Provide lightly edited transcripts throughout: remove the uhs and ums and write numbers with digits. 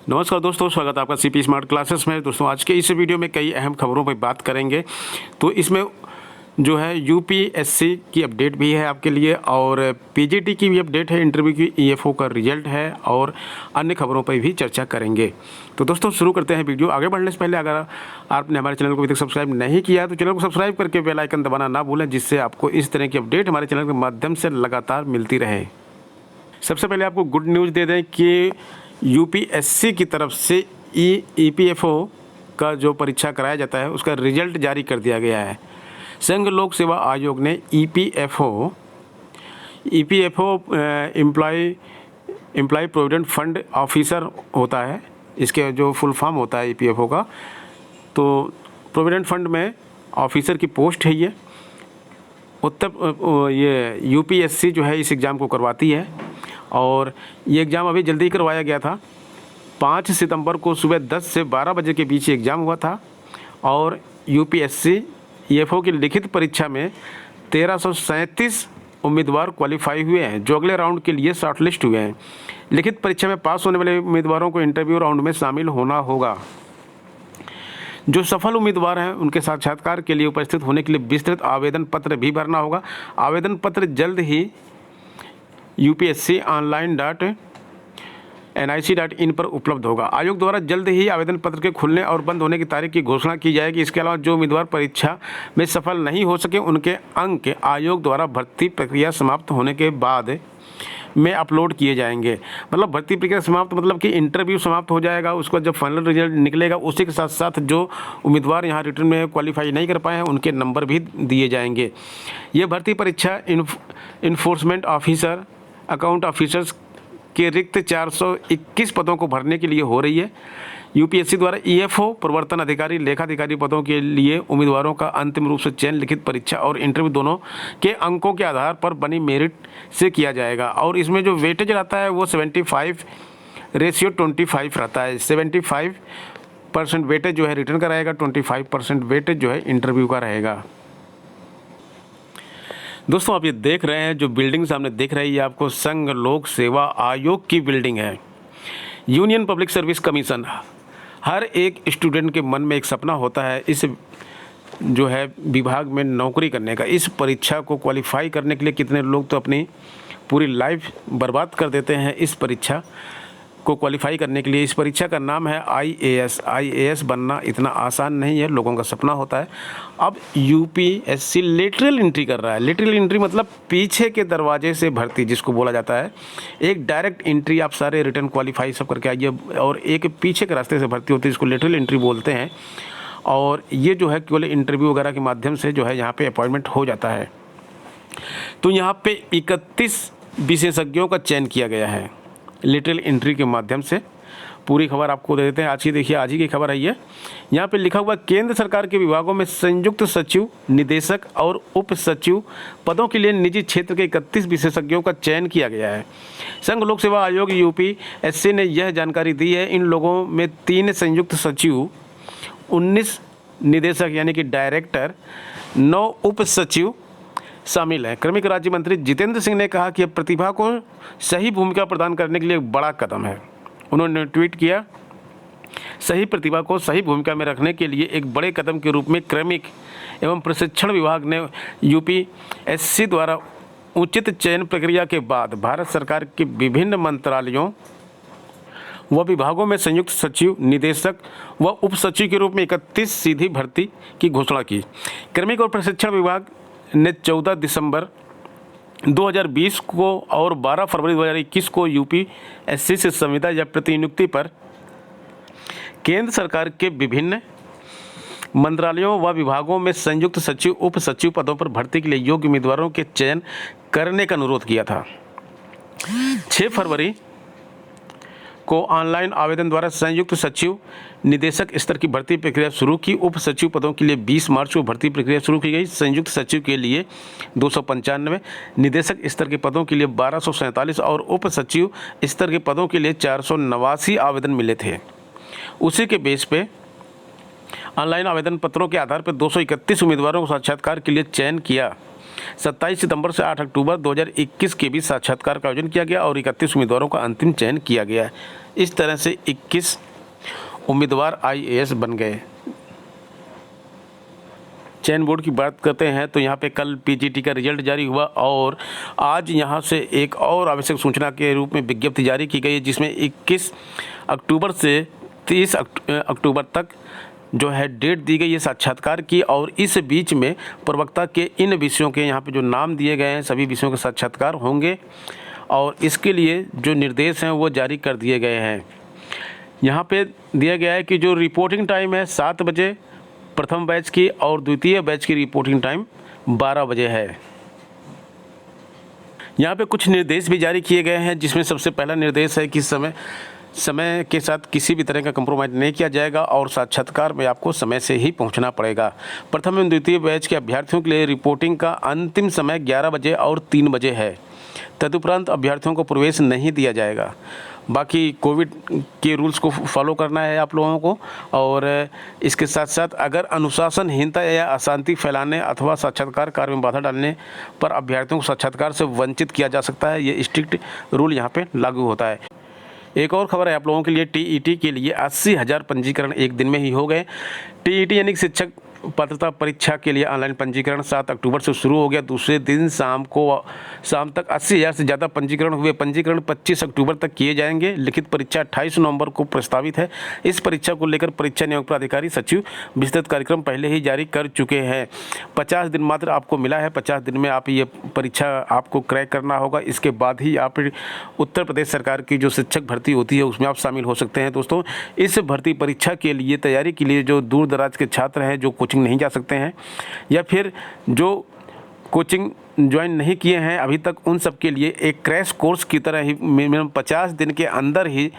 नमस्कार दोस्तों, स्वागत है आपका सीपी स्मार्ट क्लासेस में। दोस्तों आज के इस वीडियो में कई अहम खबरों पर बात करेंगे। तो इसमें जो है यूपीएससी की अपडेट भी है आपके लिए और पीजीटी की भी अपडेट है, इंटरव्यू की ईएफओ का रिजल्ट है और अन्य खबरों पर भी चर्चा करेंगे। तो दोस्तों शुरू करते हैं वीडियो। आगे बढ़ने से पहले अगर आपने हमारे चैनल को अभी तक सब्सक्राइब नहीं किया तो चैनल को सब्सक्राइब करके बेल आइकन दबाना ना भूलें, जिससे आपको इस तरह की अपडेट हमारे चैनल के माध्यम से लगातार मिलती रहे। सबसे पहले आपको गुड न्यूज़ दे दें कि यूपीएससी की तरफ से ईपीएफओ का जो परीक्षा कराया जाता है उसका रिजल्ट जारी कर दिया गया है। संघ लोक सेवा आयोग ने EPFO employee provident fund officer होता है, इसके जो फुल फॉर्म होता है ईपीएफओ का, तो प्रोविडेंट फंड में ऑफिसर की पोस्ट है ये यूपीएससी जो है इस एग्ज़ाम को करवाती है और ये एग्ज़ाम अभी जल्दी ही करवाया गया था। 5 सितंबर को सुबह 10 से 12 बजे के बीच एग्ज़ाम हुआ था और यूपीएससी ईएफओ की लिखित परीक्षा में 1337 उम्मीदवार क्वालिफाई हुए हैं जो अगले राउंड के लिए शॉर्टलिस्ट हुए हैं। लिखित परीक्षा में पास होने वाले उम्मीदवारों को इंटरव्यू राउंड में शामिल होना होगा। जो सफल उम्मीदवार हैं उनके साक्षात्कार के लिए उपस्थित होने के लिए विस्तृत आवेदन पत्र भी भरना होगा। आवेदन पत्र जल्द ही UPSC online.nic.in पर उपलब्ध होगा। आयोग द्वारा जल्द ही आवेदन पत्र के खुलने और बंद होने की तारीख की घोषणा की जाएगी। इसके अलावा जो उम्मीदवार परीक्षा में सफल नहीं हो सके उनके अंक आयोग द्वारा भर्ती प्रक्रिया समाप्त होने के बाद में अपलोड किए जाएंगे। मतलब भर्ती प्रक्रिया समाप्त मतलब कि इंटरव्यू समाप्त हो जाएगा, उसका जब फाइनल रिजल्ट निकलेगा उसी के साथ साथ जो उम्मीदवार यहाँ रिटर्न में क्वालिफाई नहीं कर पाए हैं उनके नंबर भी दिए जाएंगे। ये भर्ती परीक्षा इन्फोर्समेंट ऑफिसर, अकाउंट ऑफिसर्स के रिक्त 421 पदों को भरने के लिए हो रही है। यूपीएससी द्वारा ईएफओ, प्रवर्तन अधिकारी, लेखाधिकारी पदों के लिए उम्मीदवारों का अंतिम रूप से चयन लिखित परीक्षा और इंटरव्यू दोनों के अंकों के आधार पर बनी मेरिट से किया जाएगा और इसमें जो वेटेज रहता है वो 75:25 रहता है। 75% वेटेज जो है रिटर्न का रहेगा, 25% वेटेज जो है इंटरव्यू का रहेगा। दोस्तों आप ये देख रहे हैं जो बिल्डिंग सामने दिख रही है आपको, संघ लोक सेवा आयोग की बिल्डिंग है। Union public service commission. हर एक स्टूडेंट के मन में एक सपना होता है इस जो है विभाग में नौकरी करने का। इस परीक्षा को क्वालिफाई करने के लिए कितने लोग तो अपनी पूरी लाइफ बर्बाद कर देते हैं इस परीक्षा को क्वालिफाई करने के लिए। इस परीक्षा का नाम है आईएएस बनना इतना आसान नहीं है, लोगों का सपना होता है। अब यूपीएससी लेटरल एंट्री कर रहा है। लेटरल एंट्री मतलब पीछे के दरवाजे से भर्ती जिसको बोला जाता है। एक डायरेक्ट एंट्री, आप सारे रिटर्न क्वालिफाई सब करके आइए और एक पीछे के रास्ते से भर्ती होती है, इसको लेटरल एंट्री बोलते हैं। और ये जो है केवल इंटरव्यू वगैरह के माध्यम से जो है यहाँ पर अपॉइंटमेंट हो जाता है। तो यहाँ पर 31 विशेषज्ञों का चयन किया गया है लिटरल एंट्री के माध्यम से। पूरी खबर आपको दे देते हैं आज की। देखिए आज ही की खबर है ये। यहाँ पे लिखा हुआ केंद्र सरकार के विभागों में संयुक्त सचिव, निदेशक और उप सचिव पदों के लिए निजी क्षेत्र के 31 विशेषज्ञों का चयन किया गया है। संघ लोक सेवा आयोग यूपीएससी ने यह जानकारी दी है। इन लोगों में 3 संयुक्त सचिव, 19 निदेशक यानी कि डायरेक्टर, 9 उप सचिव शामिल है। कार्मिक राज्य मंत्री जितेंद्र सिंह ने कहा कि प्रतिभा को सही भूमिका प्रदान करने के लिए एक बड़ा कदम है। उन्होंने ट्वीट किया, सही प्रतिभा को सही भूमिका में रखने के लिए एक बड़े कदम के रूप में कार्मिक एवं प्रशिक्षण विभाग ने यूपीएससी द्वारा उचित चयन प्रक्रिया के बाद भारत सरकार के विभिन्न मंत्रालयों व विभागों में संयुक्त सचिव, निदेशक व उप सचिव के रूप में 31 सीधी भर्ती की घोषणा की। कार्मिक और प्रशिक्षण विभाग ने 14 दिसंबर 2020 को और 12 फरवरी 2021 को यूपीएससी से संविदा या प्रतिनियुक्ति पर केंद्र सरकार के विभिन्न मंत्रालयों व विभागों में संयुक्त सचिव, उप सचिव पदों पर भर्ती के लिए योग्य उम्मीदवारों के चयन करने का अनुरोध किया था। 6 फरवरी को ऑनलाइन आवेदन द्वारा संयुक्त सचिव, निदेशक स्तर की भर्ती प्रक्रिया शुरू की। उप सचिव पदों के लिए 20 मार्च को भर्ती प्रक्रिया शुरू की गई। संयुक्त सचिव के लिए 295, निदेशक स्तर के पदों के लिए 1247 और उप सचिव स्तर के पदों के लिए 489 आवेदन मिले थे। उसी के बेस पे ऑनलाइन आवेदन पत्रों के आधार पर 231 उम्मीदवारों को साक्षात्कार के लिए चयन किया 27 सितंबर से 8 अक्टूबर 2021 के बीच साक्षात्कार का आयोजन किया गया और 31 उम्मीदवारों का अंतिम चयन किया गया है। इस तरह से 21 उम्मीदवार IAS बन गए। चयन बोर्ड की बात करते हैं तो यहाँ पे कल PGT का रिजल्ट जारी हुआ और आज यहाँ से एक और आवश्यक सूचना के रूप में विज्ञप्ति जारी की गई है, जिसमें 21 अक्टूबर से 30 अक्टूबर तक जो है डेट दी गई है साक्षात्कार की। और इस बीच में प्रवक्ता के इन विषयों के यहाँ पे जो नाम दिए गए हैं सभी विषयों के साक्षात्कार होंगे और इसके लिए जो निर्देश हैं वो जारी कर दिए गए हैं। यहाँ पे दिया गया है कि जो रिपोर्टिंग टाइम है 7 बजे प्रथम बैच की और द्वितीय बैच की रिपोर्टिंग टाइम 12 बजे है। यहाँ पे कुछ निर्देश भी जारी किए गए हैं, जिसमें सबसे पहला निर्देश है कि समय के साथ किसी भी तरह का कंप्रोमाइज़ नहीं किया जाएगा और साक्षात्कार में आपको समय से ही पहुंचना पड़ेगा। प्रथम एवं द्वितीय बैच के अभ्यर्थियों के लिए रिपोर्टिंग का अंतिम समय 11 बजे और 3 बजे है। तदुपरांत अभ्यर्थियों को प्रवेश नहीं दिया जाएगा। बाकी कोविड के रूल्स को फॉलो करना है आप लोगों को। और इसके साथ साथ अगर अनुशासनहीनता या अशांति फैलाने अथवा साक्षात्कार कार्य में बाधा डालने पर अभ्यर्थियों को साक्षात्कार से वंचित किया जा सकता है। ये स्ट्रिक्ट रूल यहाँ पे लागू होता है। एक और खबर है आप लोगों के लिए, TET के लिए 80,000 पंजीकरण एक दिन में ही हो गए। TET यानी कि शिक्षक पात्रता परीक्षा के लिए ऑनलाइन पंजीकरण 7 अक्टूबर से शुरू हो गया। दूसरे दिन शाम तक 80,000 से ज़्यादा पंजीकरण हुए। पंजीकरण 25 अक्टूबर तक किए जाएंगे। लिखित परीक्षा 28 नवंबर को प्रस्तावित है। इस परीक्षा को लेकर परीक्षा नियोजन प्राधिकारी सचिव विस्तृत कार्यक्रम पहले ही जारी कर चुके हैं। 50 दिन मात्र आपको मिला है। 50 दिन में आप ये परीक्षा आपको क्रैक करना होगा। इसके बाद ही आप उत्तर प्रदेश सरकार की जो शिक्षक भर्ती होती है उसमें आप शामिल हो सकते हैं। दोस्तों, इस भर्ती परीक्षा के लिए तैयारी के लिए जो दूर दराज के छात्र हैं, जो कोचिंग नहीं जा सकते हैं या फिर जो कोचिंग ज्वाइन नहीं किए हैं अभी तक, उन सब के लिए एक क्रैश कोर्स की तरह ही मिनिमम 50 दिन के अंदर ही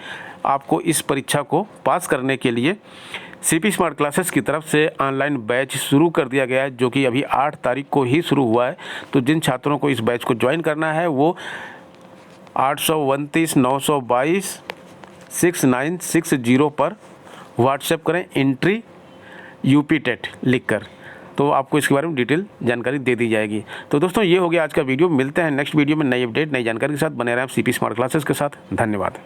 आपको इस परीक्षा को पास करने के लिए CP स्मार्ट क्लासेस की तरफ से ऑनलाइन बैच शुरू कर दिया गया है, जो कि अभी 8 तारीख को ही शुरू हुआ है। तो जिन छात्रों को इस बैच को ज्वाइन करना है वो 829 922 6960 पर व्हाट्सएप करें एंट्री UP टेट लिखकर, तो आपको इसके बारे में डिटेल जानकारी दे दी जाएगी। तो दोस्तों, ये हो गया आज का वीडियो। मिलते हैं नेक्स्ट वीडियो में नई अपडेट नई जानकारी के साथ। बने रहें आप CP स्मार्ट क्लासेस के साथ। धन्यवाद।